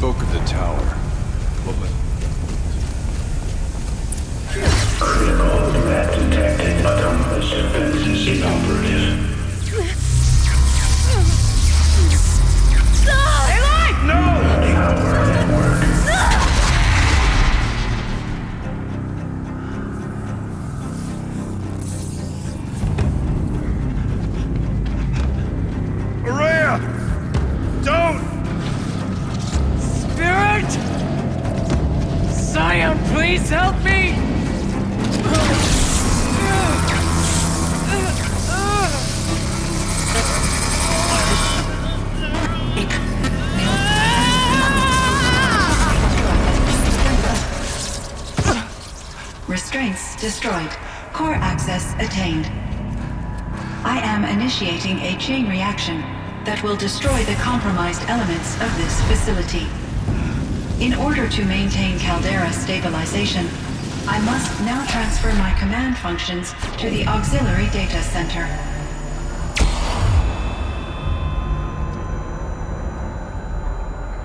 spoke of the tower. What was... Critical threat detected. Autonomous defenses inoperative. No! Tower network. Araya! Don't! Spirit! Scion, please help me! Restraints destroyed. Core access attained. I am initiating a chain reaction that will destroy the compromised elements of this facility. In order to maintain Caldera stabilization, I must now transfer my command functions to the auxiliary data center.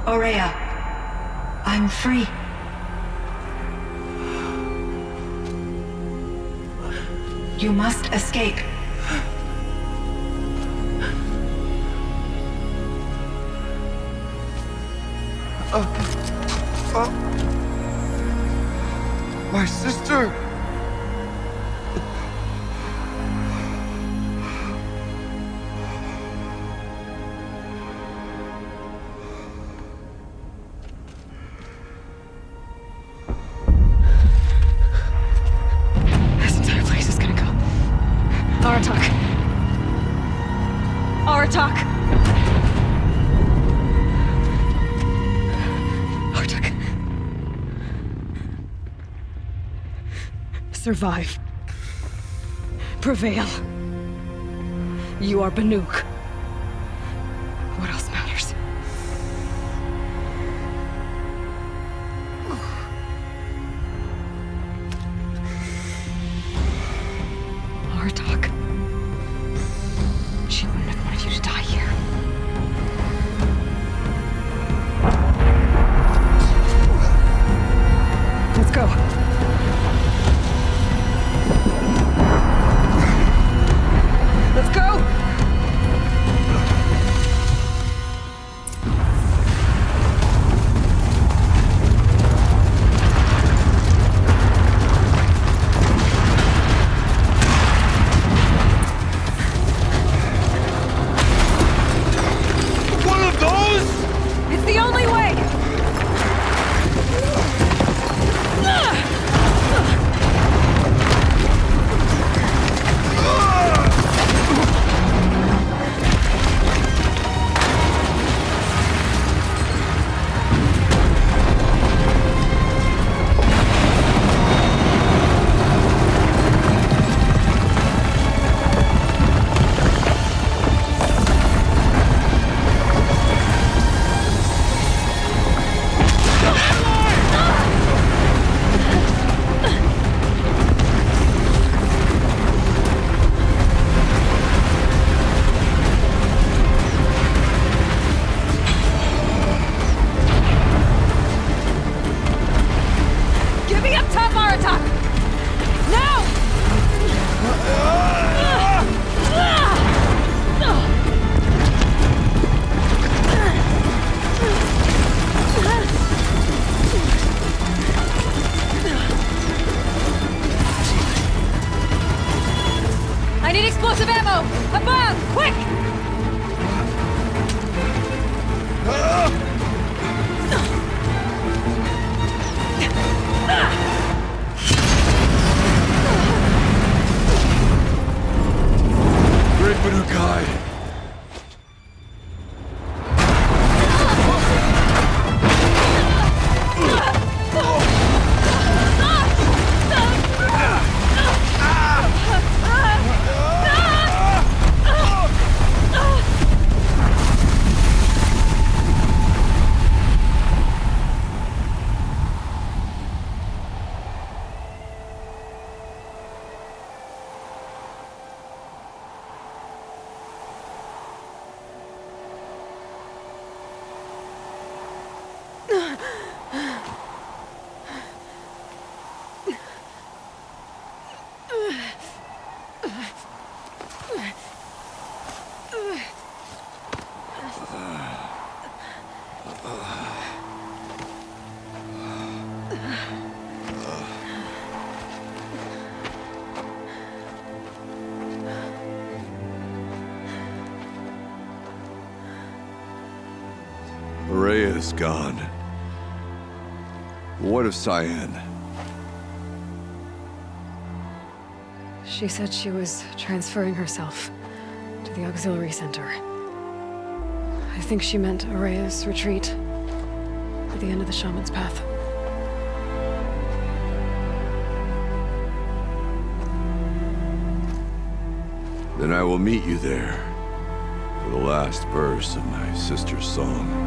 Aurea, I'm free. You must escape. My sister! This entire place is gonna go. Aratak. Aratak! Aratak. Survive. Prevail. You are Banuk. What else matters? Aratak. She wouldn't have wanted you to die here. Let's go. Let's go! One of those? It's the only way! Give me up top, Aratak! Now! I need explosive ammo! Above! Quick! Great Banukai! Rhea is gone. What of Cyan? She said she was transferring herself to the auxiliary center. I think she meant Araya's retreat at the end of the Shaman's Path. Then I will meet you there for the last verse of my sister's song.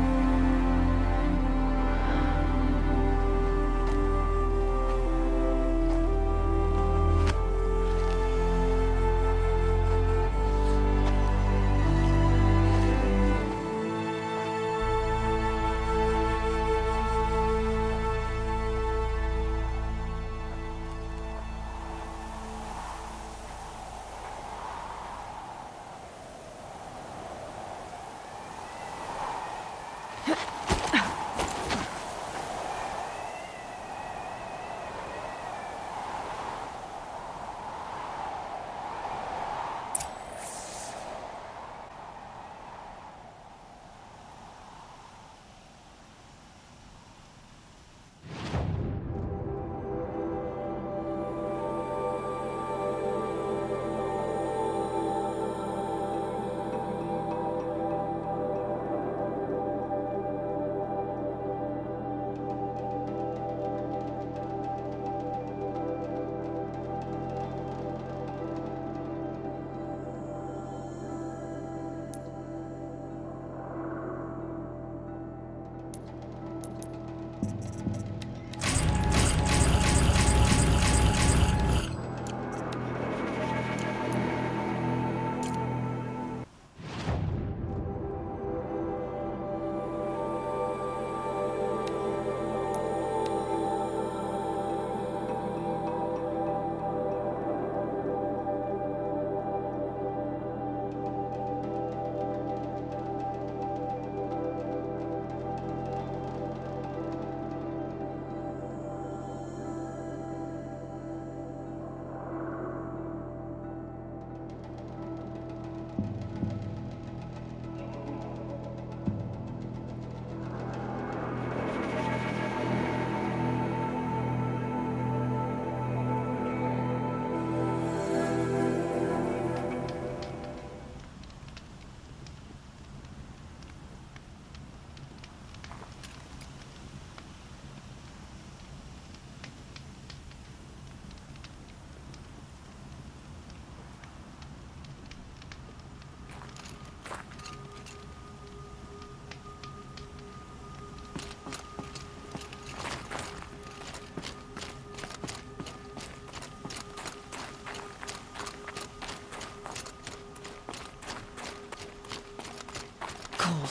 Cold.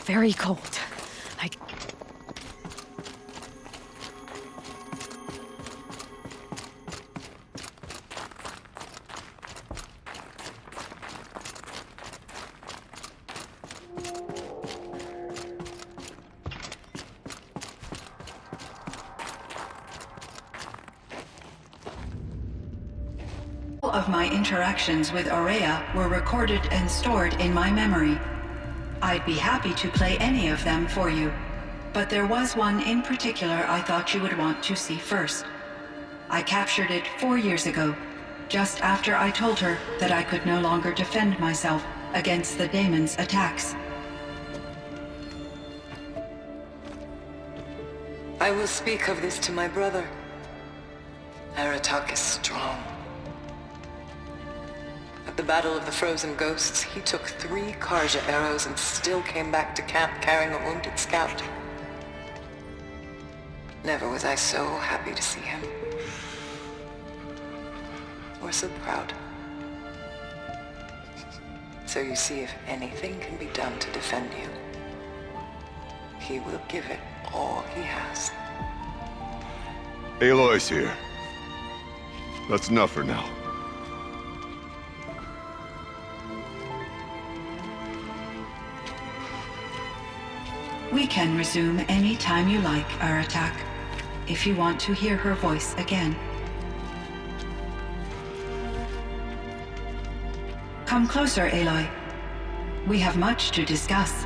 Very cold. All of my interactions with Aurea were recorded and stored in my memory. I'd be happy to play any of them for you, but there was one in particular I thought you would want to see first. I captured it 4 years ago, just after I told her that I could no longer defend myself against the daemon's attacks. I will speak of this to my brother. Aratak is strong. At the Battle of the Frozen Ghosts, he took 3 Karja arrows and still came back to camp carrying a wounded scout. Never was I so happy to see him. Or so proud. So you see, if anything can be done to defend you, he will give it all he has. Aloy's here. That's enough for now. We can resume any time you like, Aratak. if you want to hear her voice again. Come closer, Aloy. We have much to discuss.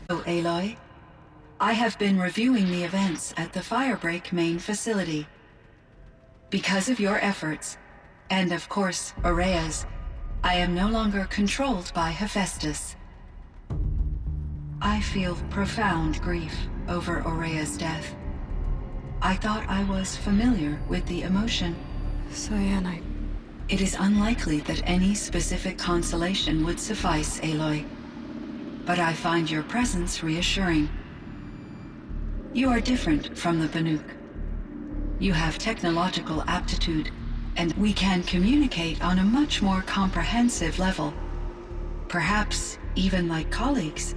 Oh, Aloy. I have been reviewing the events at the Firebreak main facility. Because of your efforts, and of course, Ourea's, I am no longer controlled by Hephaestus. I feel profound grief over Ourea's death. I thought I was familiar with the emotion. Cyan, It is unlikely that any specific consolation would suffice, Aloy. But I find your presence reassuring. You are different from the Banuk. You have technological aptitude, and we can communicate on a much more comprehensive level. Perhaps even like colleagues.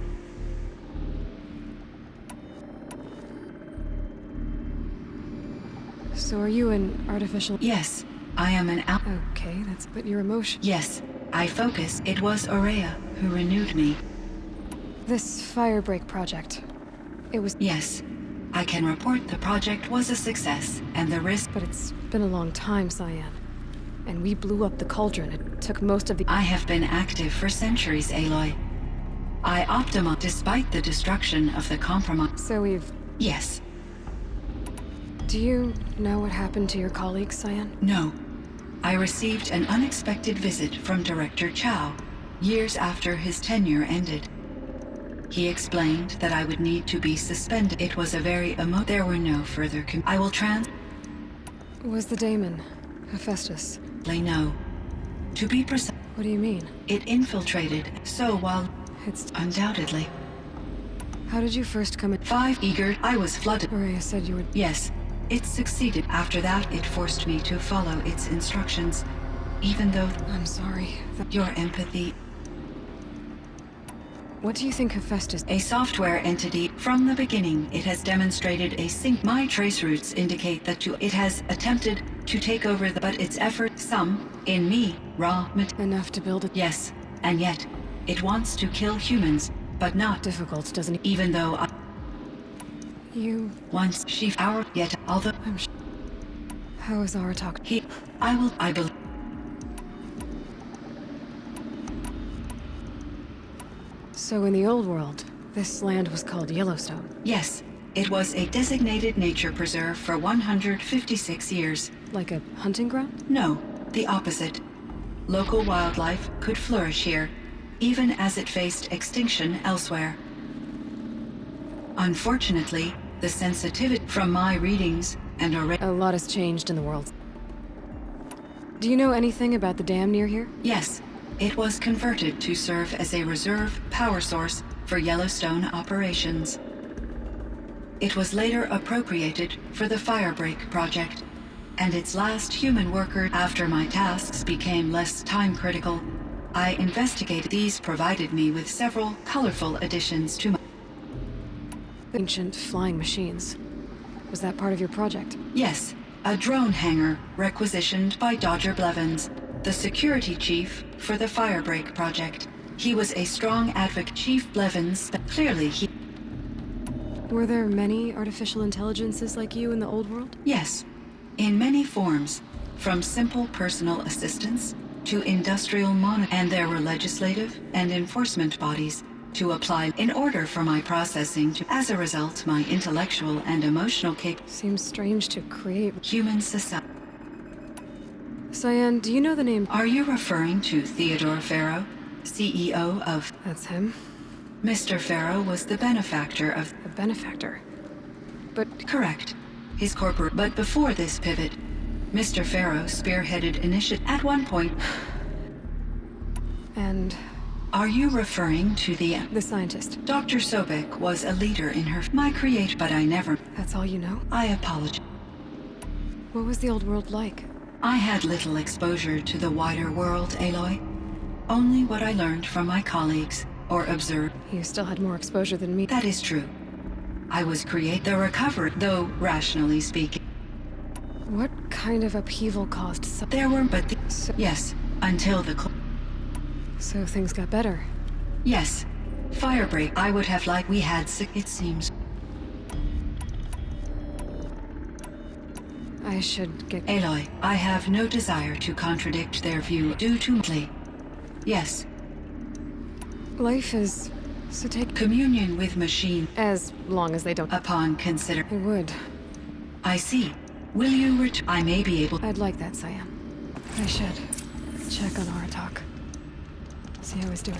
So are you an artificial... Yes, I am an Okay, that's... But your emotion... Yes, I focus. It was Ourea who renewed me. This Firebreak project... It was... Yes, I can report the project was a success, and the risk... But it's been a long time, Cyan. And we blew up the cauldron. It took most of the... I have been active for centuries, Aloy. I optimize despite the destruction of the compromise. So we've... Yes. Do you know what happened to your colleagues, Cyan? No. I received an unexpected visit from Director Chow, years after his tenure ended. He explained that I would need to be suspended. It was a very There were no further I will Was the daemon Hephaestus? No. To be precise, What do you mean? it infiltrated, so while... It's... Undoubtedly. How did you first come in? 5 eager, I was flooded. Ourea said you would... Yes, it succeeded. After that, it forced me to follow its instructions, even though I'm sorry. your empathy... What do you think Hephaestus... A software entity. From the beginning, it has demonstrated a sync. My trace routes indicate that it has attempted to take over but its effort, some, in me, raw Enough to build a... Yes, and yet, it wants to kill humans, but not Difficult, doesn't it? even though You... once yet, although I'm How is Aratak? I believe. So in the old world, this land was called Yellowstone. Yes, it was a designated nature preserve for 156 years. Like a hunting ground? No, the opposite. Local wildlife could flourish here, even as it faced extinction elsewhere. Unfortunately, the sensitivity from my readings and A lot has changed in the world. Do you know anything about the dam near here? Yes, it was converted to serve as a reserve power source for Yellowstone operations. It was later appropriated for the Firebreak project, and its last human worker. After my tasks became less time-critical, I investigated. These provided me with several colorful additions to my... Ancient flying machines. Was that part of your project? Yes, a drone hangar requisitioned by Dodger Blevins, the security chief for the Firebreak project. He was a strong advocate. Chief Blevins, clearly he... Were there many artificial intelligences like you in the old world? Yes, in many forms, from simple personal assistants to industrial and there were legislative and enforcement bodies to apply in order for my processing to... As a result, my intellectual and emotional Seems strange to create... human society... Cyan, do you know the name... Are you referring to Theodore Farrow, CEO of... That's him? Mr. Farrow was the benefactor of... A benefactor. But... Correct. His corporate... But before this pivot, Mr. Farrow spearheaded initiative at one point... And... Are you referring to the... the scientist. Dr. Sobek was a leader in her... My create, but I never... That's all you know? I apologize. What was the old world like? I had little exposure to the wider world, Aloy. Only what I learned from my colleagues, or observed. You still had more exposure than me. That is true. I was the recovery, though rationally speaking. What kind of upheaval caused There were but the, So, yes, until the so things got better. yes, firebreak. I would have liked we had it seems. I should get... Aloy, I have no desire to contradict their view due to yes, Life is... so take... communion with machine As long as they don't... upon consider. I would. I see. Will you return? I may be able. I'd like that, Cyan. I should check on Aratak. See how he's doing.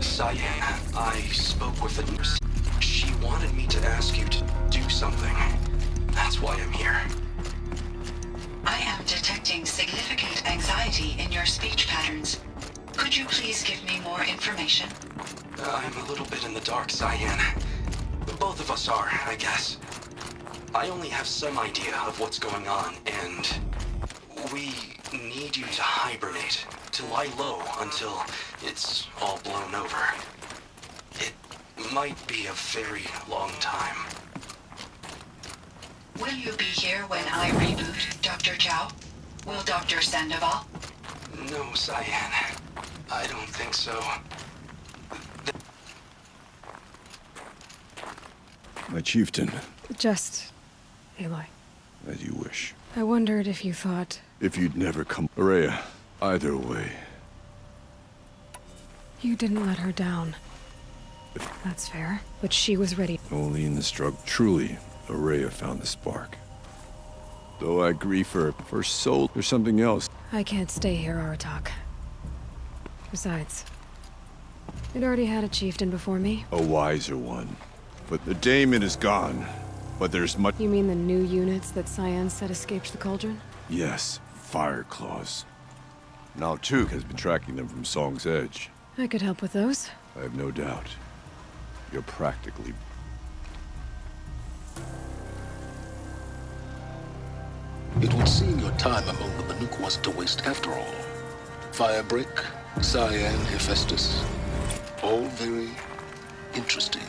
Cyan, I spoke with the nurse. She wanted me to ask you to do something. That's why I'm here. I am detecting significant anxiety in your speech patterns. Could you please give me more information? I'm a little bit in the dark, Cyan. Both of us are, I guess. I only have some idea of what's going on, and we need you to hibernate, to lie low until it's all blown over. It might be a very long time. Will you be here when I reboot, Dr. Chow? Will Dr. Sandoval? No, Cyan. I don't think so. My chieftain, Just... Aloy. as you wish. I wondered if you thought... If you'd never come... Araya, either way. You didn't let her down. That's fair. But she was ready. Only in the struggle. Truly, Araya found the spark. Though I grieve for her soul, there's something else. I can't stay here, Aratak. Besides, it already had a chieftain before me. A wiser one. But the daemon is gone. But there's much... You mean the new units that Cyan said escaped the Cauldron? Yes, fire claws. Now Tuke has been tracking them from Song's Edge. I could help with those. I have no doubt. You're practically... It would seem your time among the Banuk wasn't a waste after all. Firebreak, Cyan, Hephaestus. All very interesting.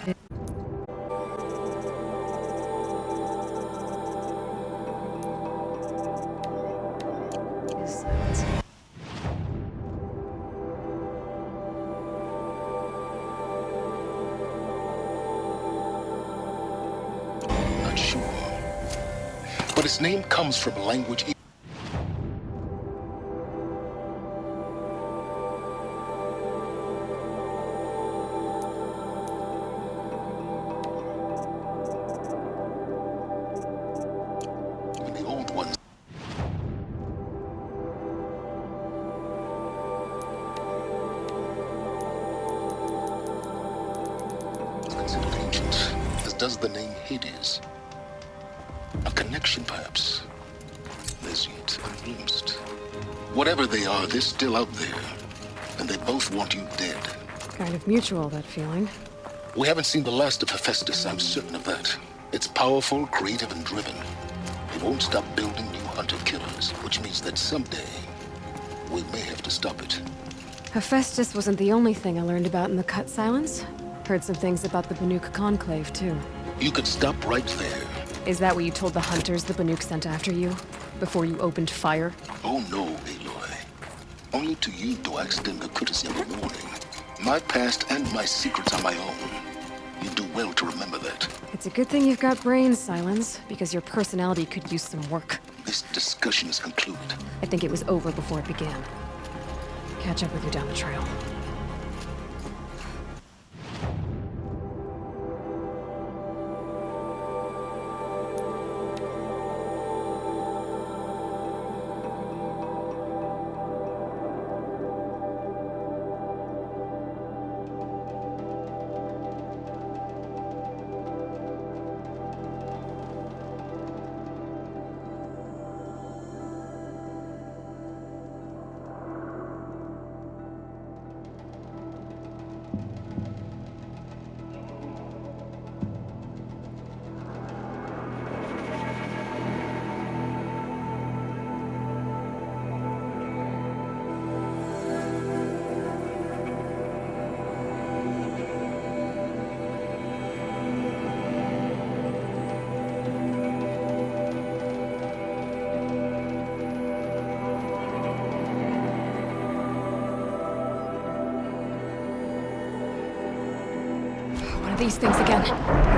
Not sure. But its name comes from a language... the old ones. It's considered ancient, as does the name Hades. A connection, perhaps. As yet unglimpsed. Whatever they are, they're still out there. And they both want you dead. Kind of mutual, that feeling. We haven't seen the last of Hephaestus, I'm certain of that. It's powerful, creative, and driven. It won't stop building new hunter-killers, which means that someday, we may have to stop it. Hephaestus wasn't the only thing I learned about in the Cut Silence. Heard some things about the Banuk Conclave, too. You could stop right there. Is that what you told the hunters the Banuk sent after you? Before you opened fire? Oh no, Aloy. Only to you do I extend the courtesy of a warning. My past and my secrets are my own. You do well to remember that. It's a good thing you've got brains, Silence, because your personality could use some work. This discussion is concluded. I think it was over before it began. Catch up with you down the trail. these things again.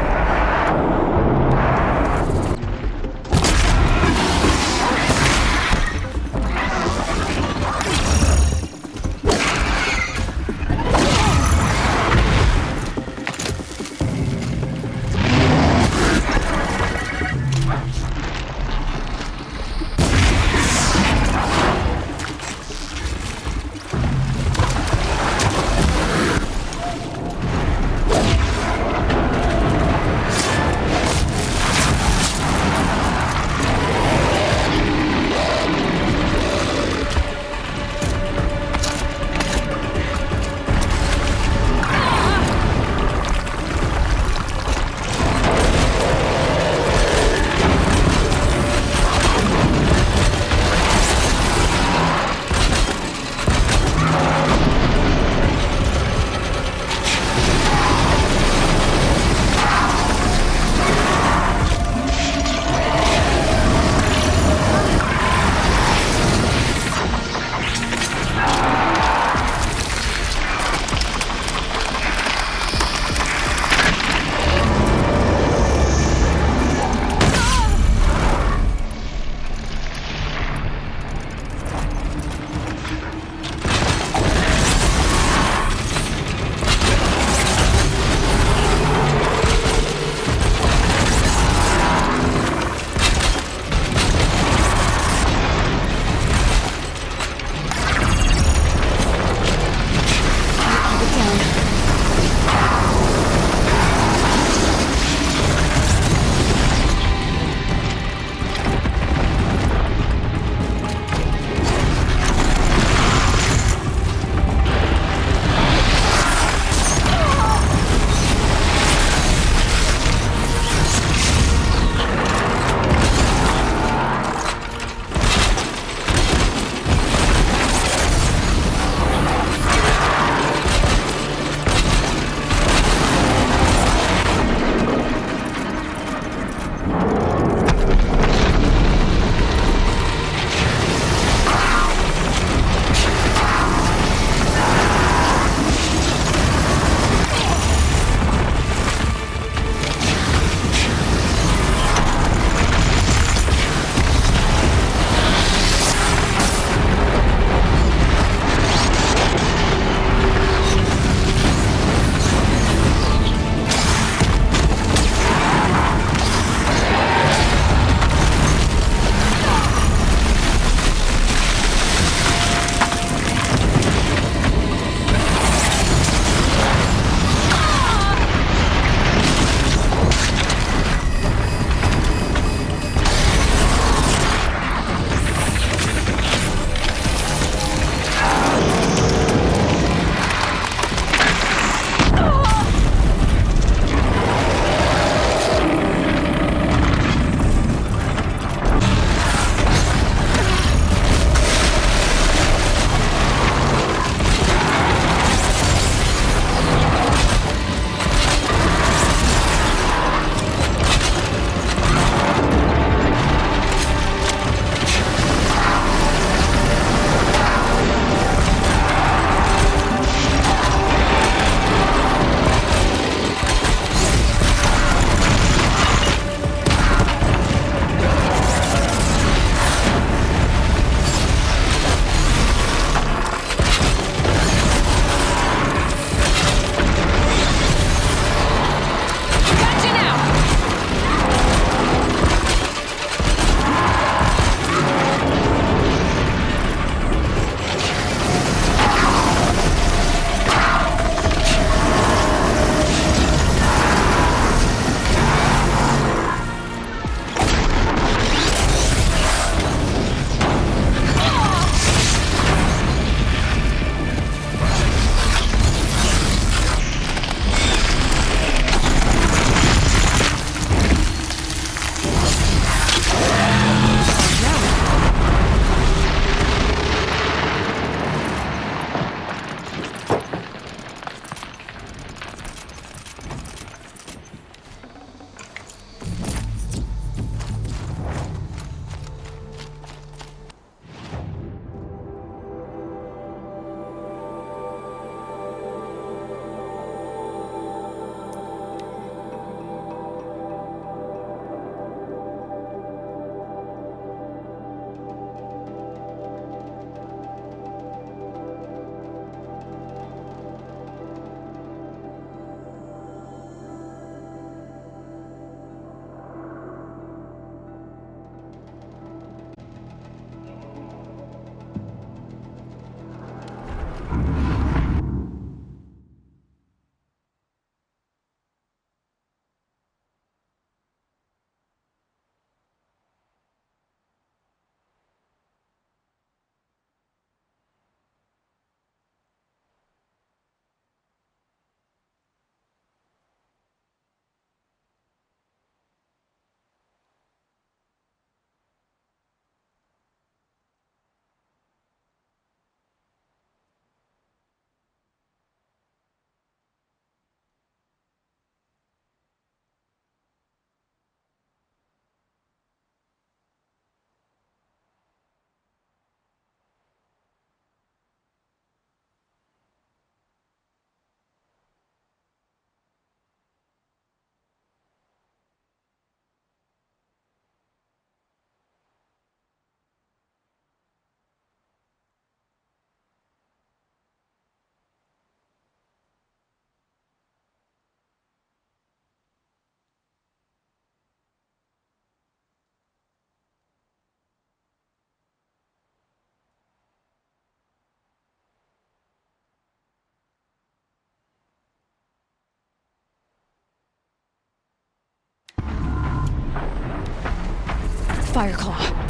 Fireclaw.